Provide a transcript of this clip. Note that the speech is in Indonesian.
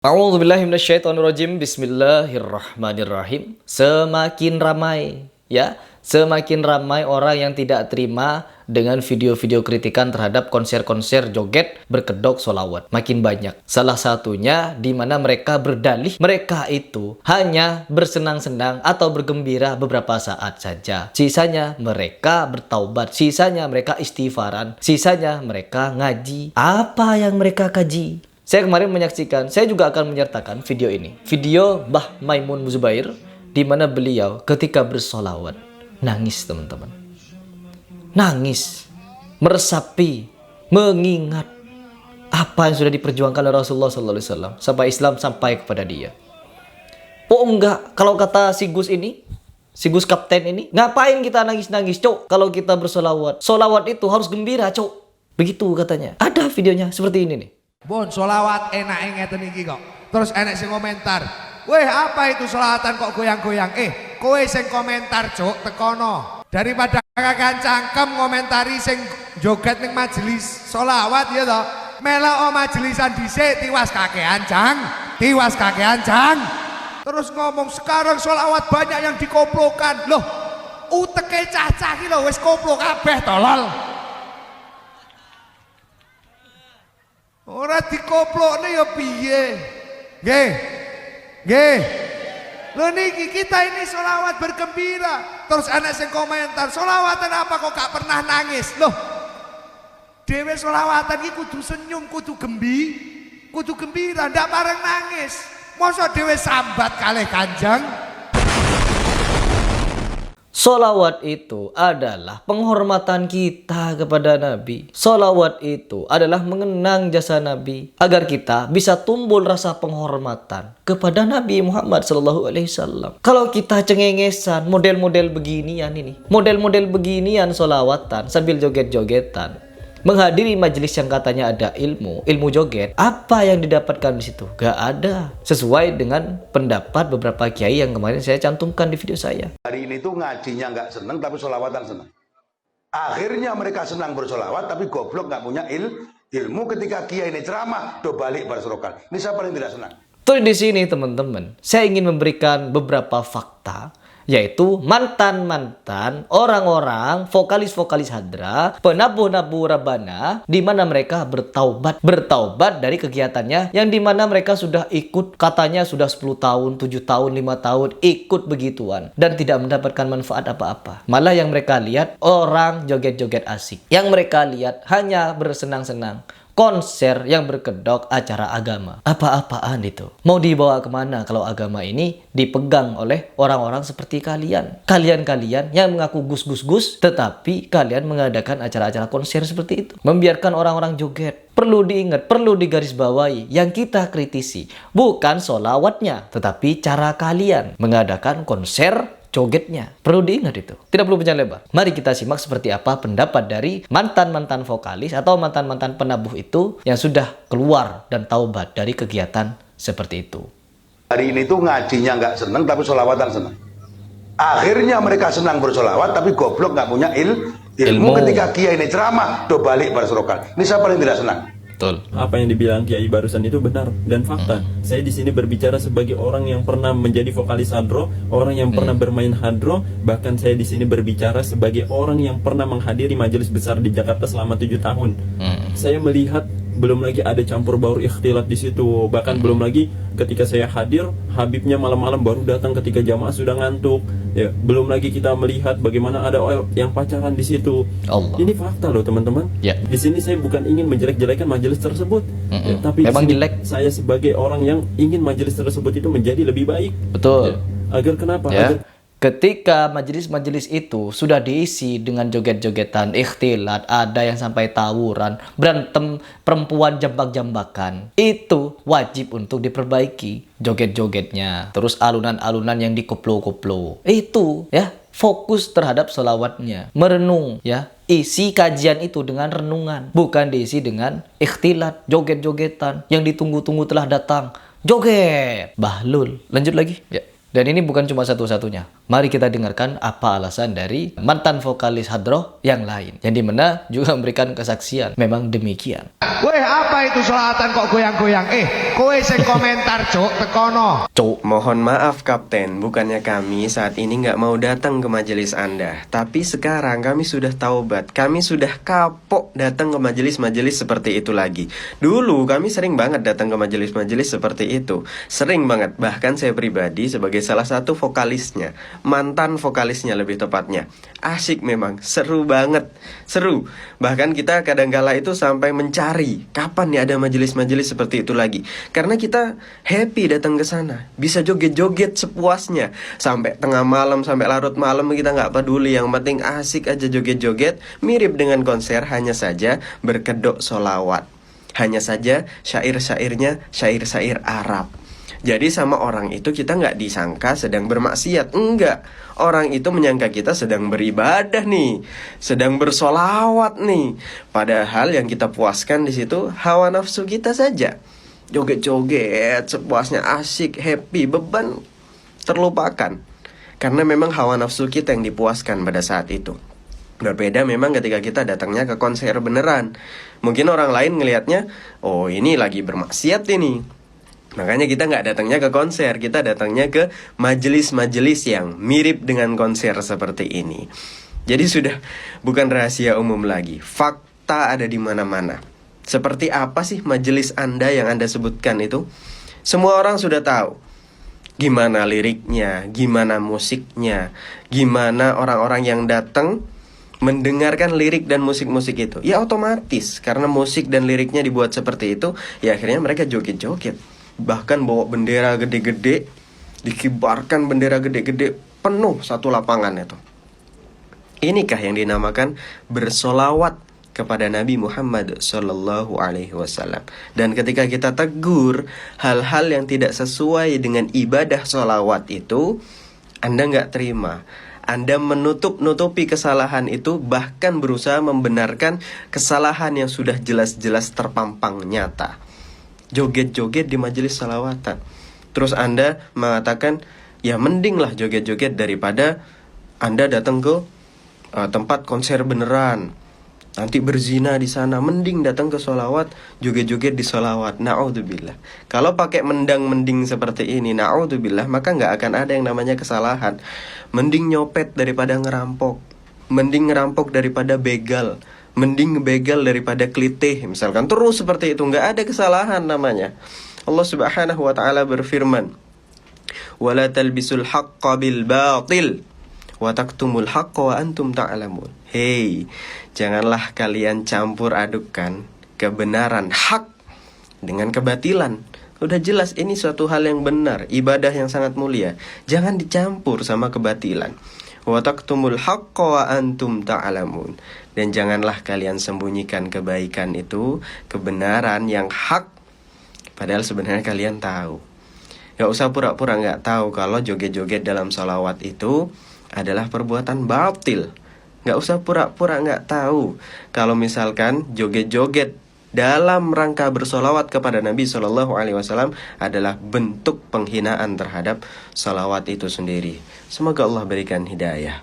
A'udzubillahi minasyaitonirrajim. Bismillahirrahmanirrahim. Semakin ramai semakin ramai orang yang tidak terima dengan video-video kritikan terhadap konser-konser joget berkedok solawat. Makin banyak. Salah satunya di mana mereka berdalih mereka itu hanya bersenang-senang atau bergembira beberapa saat saja. Sisanya mereka bertaubat, sisanya mereka istighfaran, sisanya mereka ngaji. Apa yang mereka kaji? Saya kemarin menyaksikan, saya juga akan menyertakan video ini. Video Mbah Maimun Zubair, di mana beliau ketika bersolawat, nangis teman-teman. Nangis, meresapi, mengingat apa yang sudah diperjuangkan oleh Rasulullah SAW sampai Islam sampai kepada dia. Oh enggak, kalau kata si Gus ini, si Gus Kapten ini, ngapain kita nangis-nangis, cok? Kalau kita bersolawat, solawat itu harus gembira, cok. Begitu katanya. Ada videonya seperti ini nih. Bon, solawat enak ngeten iki kok. Terus enak sing komentar. Weh, apa itu solawatan kok goyang-goyang? Kowe sing komentar, Cuk, tekono. Daripada kakak cangkem komentari sing joget ning majelis solawat ya toh. Melok majelisan dhisik tiwas kakean, Jang. Tiwas kakean, Jang. Terus ngomong sekarang solawat banyak yang dikoplokan. Loh, uteke cacah iki lho wis koplo kabeh tolol. Ora dikoplokne ya piye? Nggih. Lho niki kita ini solawat bergembira. Terus anak sing komentar, solawatan apa kok gak pernah nangis? Loh, dhewe solawatan iki kudu senyum, kudu gembira, ndak bareng nangis. Mosok dhewe sambat kalih Kanjeng? Solawat itu adalah penghormatan kita kepada Nabi. Solawat itu adalah mengenang jasa Nabi agar kita bisa tumbuh rasa penghormatan kepada Nabi Muhammad SAW. Kalau kita cengengesan model-model beginian ini, model-model beginian solawatan sambil joget-jogetan, menghadiri majelis yang katanya ada ilmu joget, apa yang didapatkan di situ? Gak ada. Sesuai dengan pendapat beberapa kiai yang kemarin saya cantumkan di video saya. Hari ini tuh ngajinya nggak seneng tapi solawatan seneng. Akhirnya mereka senang bersolawat tapi goblok nggak punya ilmu. Ketika kiai ini ceramah do balik berserokan. Ini siapa yang tidak senang? Terus di sini teman-teman, saya ingin memberikan beberapa fakta, yaitu mantan-mantan orang-orang vokalis-vokalis hadra, penabuh-nabuh rabana, di mana mereka bertaubat dari kegiatannya, yang di mana mereka sudah ikut, katanya sudah 10 tahun, 7 tahun, 5 tahun ikut begituan dan tidak mendapatkan manfaat apa-apa. Malah yang mereka lihat orang joget-joget asik. Yang mereka lihat hanya bersenang-senang. Konser yang berkedok acara agama. Apa-apaan itu? Mau dibawa kemana kalau agama ini dipegang oleh orang-orang seperti kalian? Kalian-kalian yang mengaku gus-gus-gus, tetapi kalian mengadakan acara-acara konser seperti itu. Membiarkan orang-orang joget. Perlu diingat, perlu digarisbawahi. Yang kita kritisi bukan solawatnya, tetapi cara kalian mengadakan konser jogetnya. Perlu diingat itu. Tidak perlu panjang lebar. Mari kita simak seperti apa pendapat dari mantan-mantan vokalis atau mantan-mantan penabuh itu yang sudah keluar dan taubat dari kegiatan seperti itu. Hari ini tuh ngajinya nggak seneng tapi solawatan seneng. Akhirnya mereka senang bersolawat tapi goblok nggak punya ilmu. Ketika kiai ini ceramah do balik berserokan. Ini siapa yang tidak senang? Betul. Apa yang dibilang Kiai barusan itu benar dan fakta. Saya di sini berbicara sebagai orang yang pernah menjadi vokalis hadro, orang yang pernah bermain hadro, bahkan saya di sini berbicara sebagai orang yang pernah menghadiri majelis besar di Jakarta selama 7 tahun. Saya melihat belum lagi ada campur baur ikhtilat di situ, bahkan belum lagi ketika saya hadir, Habibnya malam-malam baru datang ketika jamaah sudah ngantuk. Ya, belum lagi kita melihat bagaimana ada yang pacaran di situ. Allah. Ini fakta loh teman-teman. Ya. Di sini saya bukan ingin menjelek-jelekan majelis tersebut, ya, tapi memang jelek. Saya sebagai orang yang ingin majelis tersebut itu menjadi lebih baik. Betul. Ya. Agar kenapa? Ya. Ketika majelis-majelis itu sudah diisi dengan joget-jogetan, ikhtilat, ada yang sampai tawuran, berantem perempuan jambak-jambakan, itu wajib untuk diperbaiki joget-jogetnya. Terus alunan-alunan yang dikoplo-koplo, itu ya fokus terhadap selawatnya, merenung ya. Isi kajian itu dengan renungan, bukan diisi dengan ikhtilat, joget-jogetan yang ditunggu-tunggu telah datang. Joget, bahlul. Lanjut lagi ya. Dan ini bukan cuma satu-satunya. Mari kita dengarkan apa alasan dari mantan vokalis Hadroh yang lain, yang dimana juga memberikan kesaksian memang demikian. Weh, apa itu selawatan kok goyang-goyang? Kowe sing komentar cuk tekono. Mohon maaf Kapten, bukannya kami saat ini nggak mau datang ke majelis Anda. Tapi sekarang kami sudah taubat, kami sudah kapok datang ke majelis-majelis seperti itu lagi. Dulu kami sering banget datang ke majelis-majelis seperti itu. Sering banget, bahkan saya pribadi sebagai salah satu vokalisnya, mantan vokalisnya lebih tepatnya. Asyik memang, seru banget, seru. Bahkan kita kadangkala itu sampai mencari kapan nih ada majelis-majelis seperti itu lagi. Karena kita happy datang ke sana, bisa joget-joget sepuasnya sampai tengah malam, sampai larut malam, kita nggak peduli. Yang penting asik aja joget-joget, mirip dengan konser, hanya saja berkedok solawat, hanya saja syair-syairnya syair-syair Arab. Jadi sama orang itu kita nggak disangka sedang bermaksiat, enggak. Orang itu menyangka kita sedang beribadah nih, sedang bersolawat nih. Padahal yang kita puaskan di situ hawa nafsu kita saja. Joget-joget sepuasnya, asik, happy, beban terlupakan. Karena memang hawa nafsu kita yang dipuaskan pada saat itu. Berbeda memang ketika kita datangnya ke konser beneran. Mungkin orang lain ngelihatnya, oh ini lagi bermaksiat ini. Makanya kita nggak datangnya ke konser, kita datangnya ke majelis-majelis yang mirip dengan konser seperti ini. Jadi sudah bukan rahasia umum lagi, fakta ada di mana-mana. Seperti apa sih majelis Anda yang Anda sebutkan itu? Semua orang sudah tahu gimana liriknya, gimana musiknya, gimana orang-orang yang datang mendengarkan lirik dan musik-musik itu. Ya otomatis, karena musik dan liriknya dibuat seperti itu, ya akhirnya mereka joget-joget. Bahkan bawa bendera gede-gede, dikibarkan bendera gede-gede, penuh satu lapangan itu. Inikah yang dinamakan bersolawat kepada Nabi Muhammad Sallallahu Alaihi Wasallam. Dan ketika kita tegur hal-hal yang tidak sesuai dengan ibadah solawat itu, Anda nggak terima. Anda menutup-nutupi kesalahan itu, bahkan berusaha membenarkan kesalahan yang sudah jelas-jelas terpampang nyata. Joget-joget di majelis salawatan. Terus Anda mengatakan, ya mendinglah joget-joget daripada Anda datang ke tempat konser beneran, nanti berzina di sana. Mending datang ke solawat, joget-joget di solawat. Na'udzubillah. Kalau pakai mendang-mending seperti ini, na'udzubillah, maka nggak akan ada yang namanya kesalahan. Mending nyopet daripada ngerampok, mending ngerampok daripada begal, mending begal daripada klitih, misalkan. Terus seperti itu, nggak ada kesalahan namanya. Allah Subhanahu wa taala berfirman, "Wala talbisul haqqa bil batil wa taktumul haqqa wa antum ta'lamun." Hei, janganlah kalian campur adukan kebenaran hak dengan kebatilan. Udah jelas ini suatu hal yang benar, ibadah yang sangat mulia. Jangan dicampur sama kebatilan. Wa taktumul haqqa wa antum ta'lamun. Dan janganlah kalian sembunyikan kebaikan itu, kebenaran yang hak, padahal sebenarnya kalian tahu. Gak usah pura-pura gak tahu kalau joget-joget dalam sholawat itu adalah perbuatan batil. Gak usah pura-pura gak tahu kalau misalkan joget-joget dalam rangka bersolawat kepada Nabi SAW adalah bentuk penghinaan terhadap sholawat itu sendiri. Semoga Allah berikan hidayah.